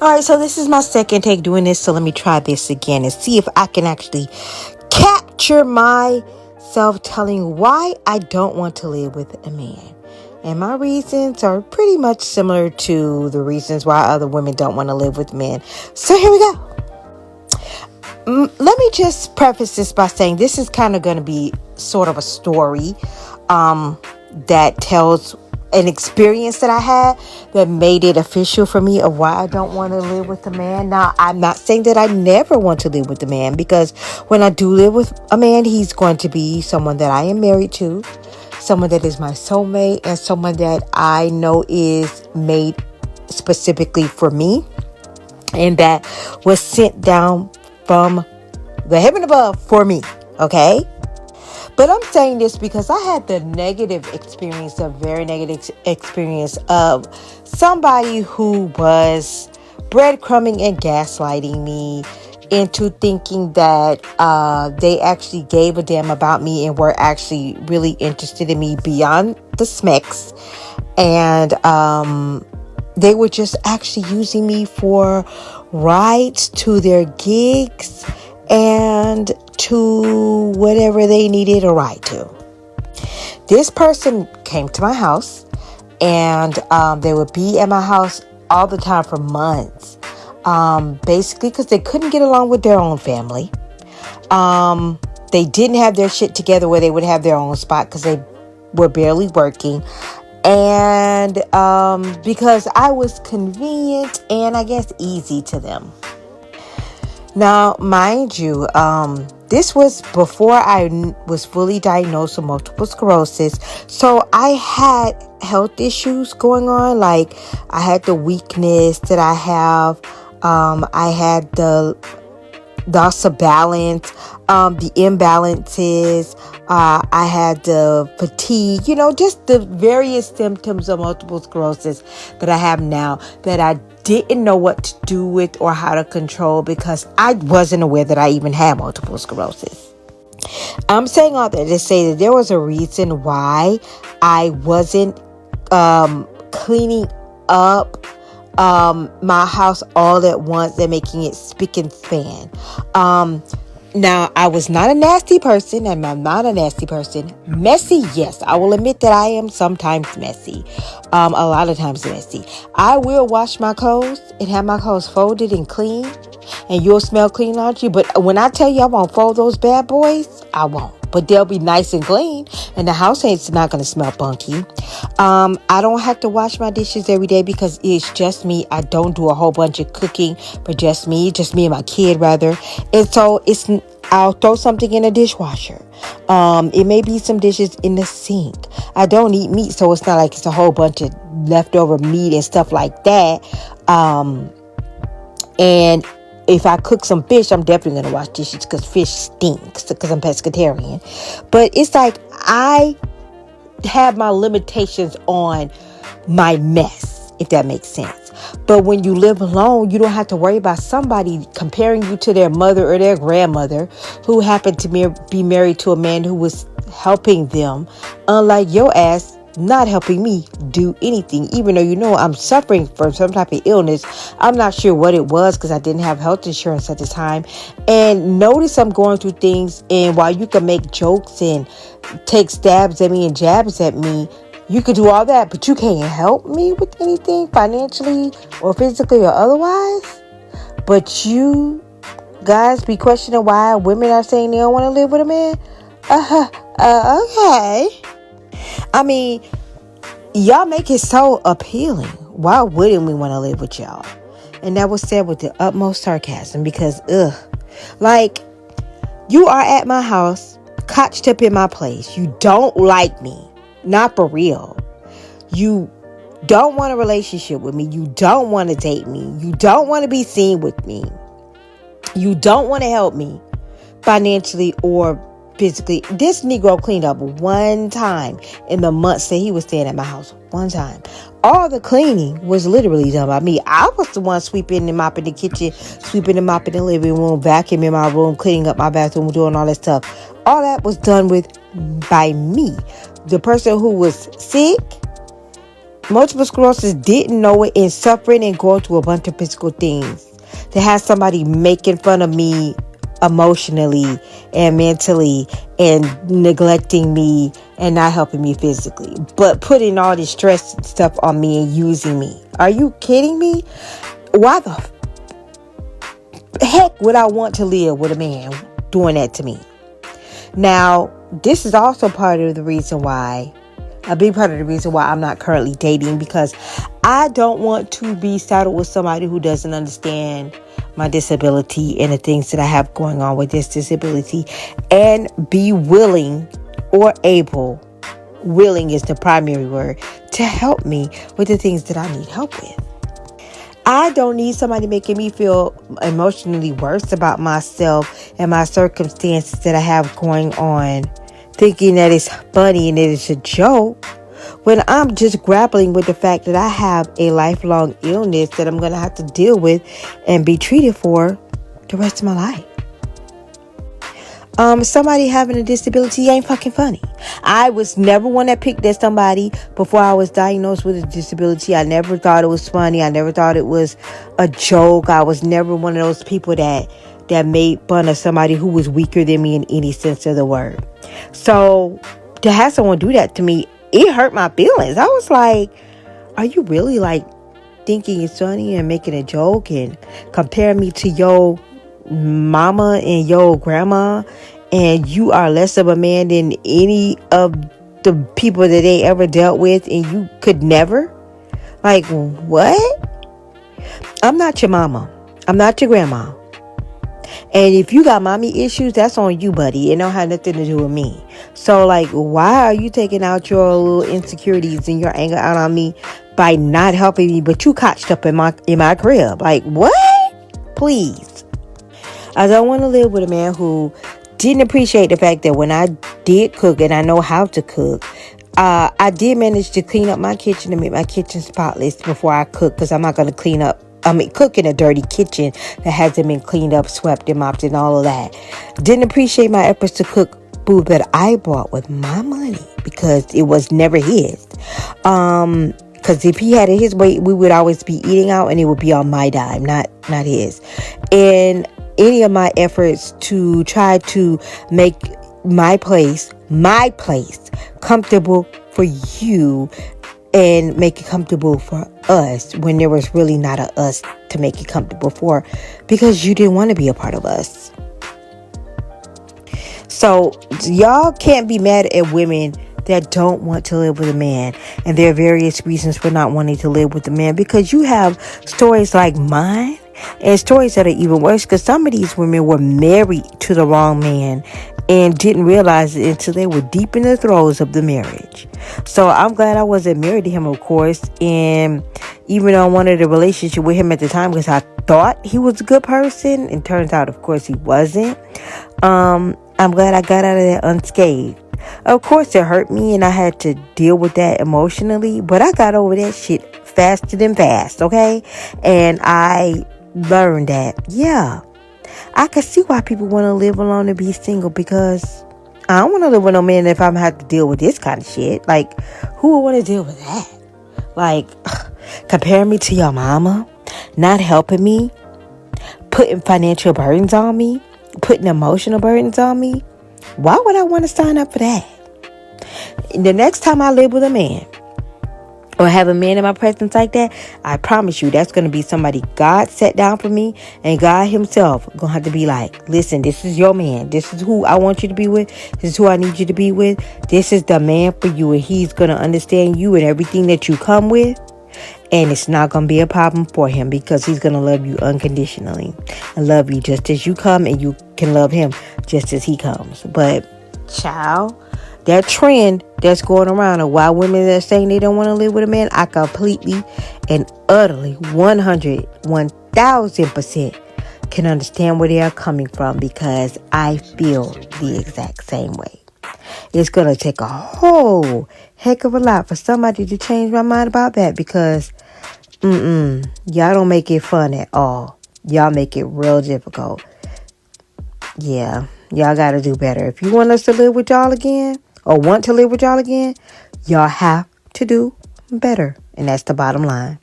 All right, so this is my second take doing this, so let me try this again and see if I can actually capture myself telling why I don't want to live with a man. And my reasons are pretty much similar to the reasons why other women don't want to live with men. So here we go. Let me just preface this by saying this is kind of going to be sort of a story that tells an experience that I had that made it official for me of why I don't want to live with a man. Now, I'm not saying that I never want to live with a man, because when I do live with a man, he's going to be someone that I am married to, someone that is my soulmate, and someone that I know is made specifically for me and that was sent down from the heaven above for me. Okay? But I'm saying this because I had the negative experience, a very negative experience of somebody who was breadcrumbing and gaslighting me into thinking that they actually gave a damn about me and were actually really interested in me beyond the smecks. And they were just actually using me for rides to their gigs and to whatever they needed a ride to. This person came to my house, and they would be at my house all the time for months, basically because they couldn't get along with their own family. They didn't have their shit together where they would have their own spot because they were barely working, and because I was convenient and I guess easy to them. Now, mind you, this was before I was fully diagnosed with multiple sclerosis. So I had health issues going on. Like, I had the weakness that I have. I had the loss of balance, the imbalances. I had the fatigue, just the various symptoms of multiple sclerosis that I have now that I didn't know what to do with or how to control because I wasn't aware that I even had multiple sclerosis. I'm saying all that to say that there was a reason why I wasn't cleaning up my house all at once and making it spick and span. Now, I was not a nasty person, and I'm not a nasty person. Messy, yes. I will admit that I am sometimes messy. A lot of times messy. I will wash my clothes and have my clothes folded and clean, and you'll smell clean laundry. But when I tell you I won't fold those bad boys, I won't. But they'll be nice and clean, and the house ain't not going to smell funky. I don't have to wash my dishes every day because it's just me. I don't do a whole bunch of cooking for just me and my kid, rather. And so I'll throw something in a dishwasher. It may be some dishes in the sink. I don't eat meat, so it's not like it's a whole bunch of leftover meat and stuff like that. And if I cook some fish, I'm definitely going to wash dishes because fish stinks because I'm pescatarian. But it's like I have my limitations on my mess, if that makes sense. But when you live alone, you don't have to worry about somebody comparing you to their mother or their grandmother who happened to be married to a man who was helping them, unlike your ass not helping me do anything, even though I'm suffering from some type of illness. I'm not sure what it was because I didn't have health insurance at the time. And notice I'm going through things, and while you can make jokes and take stabs at me and jabs at me, you could do all that, but you can't help me with anything financially or physically or otherwise. But you guys be questioning why women are saying they don't want to live with a man? Okay. I mean, y'all make it so appealing. Why wouldn't we want to live with y'all? And that was said with the utmost sarcasm because, like, you are at my house, cotched up in my place. You don't like me. Not for real. You don't want a relationship with me. You don't want to date me. You don't want to be seen with me. You don't want to help me financially or physically. This Negro cleaned up one time in the months that he was staying at my house. One time. All the cleaning was literally done by me. I was the one sweeping and mopping the kitchen, sweeping and mopping the living room, vacuuming my room, cleaning up my bathroom, doing all that stuff. All that was done by me. The person who was sick multiple sclerosis didn't know it and suffering and going through a bunch of physical things. To have somebody making fun of me emotionally and mentally and neglecting me and not helping me physically, but putting all this stress and stuff on me and using me. Are you kidding me? Why the heck would I want to live with a man doing that to me? Now, this is also part of the reason why, a big part of the reason why I'm not currently dating, because I don't want to be saddled with somebody who doesn't understand my disability and the things that I have going on with this disability, and be willing or able, willing is the primary word, to help me with the things that I need help with. I don't need somebody making me feel emotionally worse about myself and my circumstances that I have going on, thinking that it's funny and that it's a joke, when I'm just grappling with the fact that I have a lifelong illness that I'm going to have to deal with and be treated for the rest of my life. Somebody having a disability ain't fucking funny. I was never one that picked at somebody before I was diagnosed with a disability. I never thought it was funny. I never thought it was a joke. I was never one of those people that made fun of somebody who was weaker than me in any sense of the word. So to have someone do that to me, it hurt my feelings. I was like, are you really like thinking it's funny and making a joke and comparing me to your mama and your grandma, and you are less of a man than any of the people that they ever dealt with, and you could never? Like, what? I'm not your mama. I'm not your grandma. And if you got mommy issues, that's on you, buddy. It don't have nothing to do with me. So, like, why are you taking out your little insecurities and your anger out on me by not helping me, but you cotched up in my crib? Like, what? Please. I don't want to live with a man who didn't appreciate the fact that when I did cook and I know how to cook, I did manage to clean up my kitchen and make my kitchen spotless before I cook, because I'm not going to cook in a dirty kitchen that hasn't been cleaned up, swept and mopped and all of that. Didn't appreciate my efforts to cook food that I bought with my money, because it was never his. Because if he had it his way, we would always be eating out and it would be on my dime, not his. And any of my efforts to try to make my place comfortable for you and make it comfortable for us, when there was really not a us to make it comfortable for, because you didn't want to be a part of us. So y'all can't be mad at women that don't want to live with a man, and there are various reasons for not wanting to live with a man, because you have stories like mine and stories that are even worse, because some of these women were married to the wrong man and didn't realize it until they were deep in the throes of the marriage. So I'm glad I wasn't married to him, of course, and even though I wanted a relationship with him at the time because I thought he was a good person, and turns out, of course, he wasn't. I'm glad I got out of that unscathed. Of course, it hurt me and I had to deal with that emotionally, but I got over that shit faster than fast, okay? And I learned that, yeah, I can see why people want to live alone and be single, because I don't want to live with no man if I'm going to have to deal with this kind of shit. Like, who would want to deal with that? Like, comparing me to your mama, not helping me, putting financial burdens on me, putting emotional burdens on me. Why would I want to sign up for that? The next time I live with a man or have a man in my presence like that, I promise you that's going to be somebody God set down for me, and God himself going to have to be like, listen, this is your man. This is who I want you to be with. This is who I need you to be with. This is the man for you, and he's going to understand you and everything that you come with. And it's not going to be a problem for him, because he's going to love you unconditionally and love you just as you come, and you can love him just as he comes. But, child, that trend that's going around of why women are saying they don't want to live with a man, I completely and utterly 1000% can understand where they are coming from, because I feel the exact same way. It's going to take a whole heck of a lot for somebody to change my mind about that, because y'all don't make it fun at all. Y'all make it real difficult. Yeah, y'all got to do better. If you want us to live with y'all again, or want to live with y'all again, y'all have to do better. And that's the bottom line.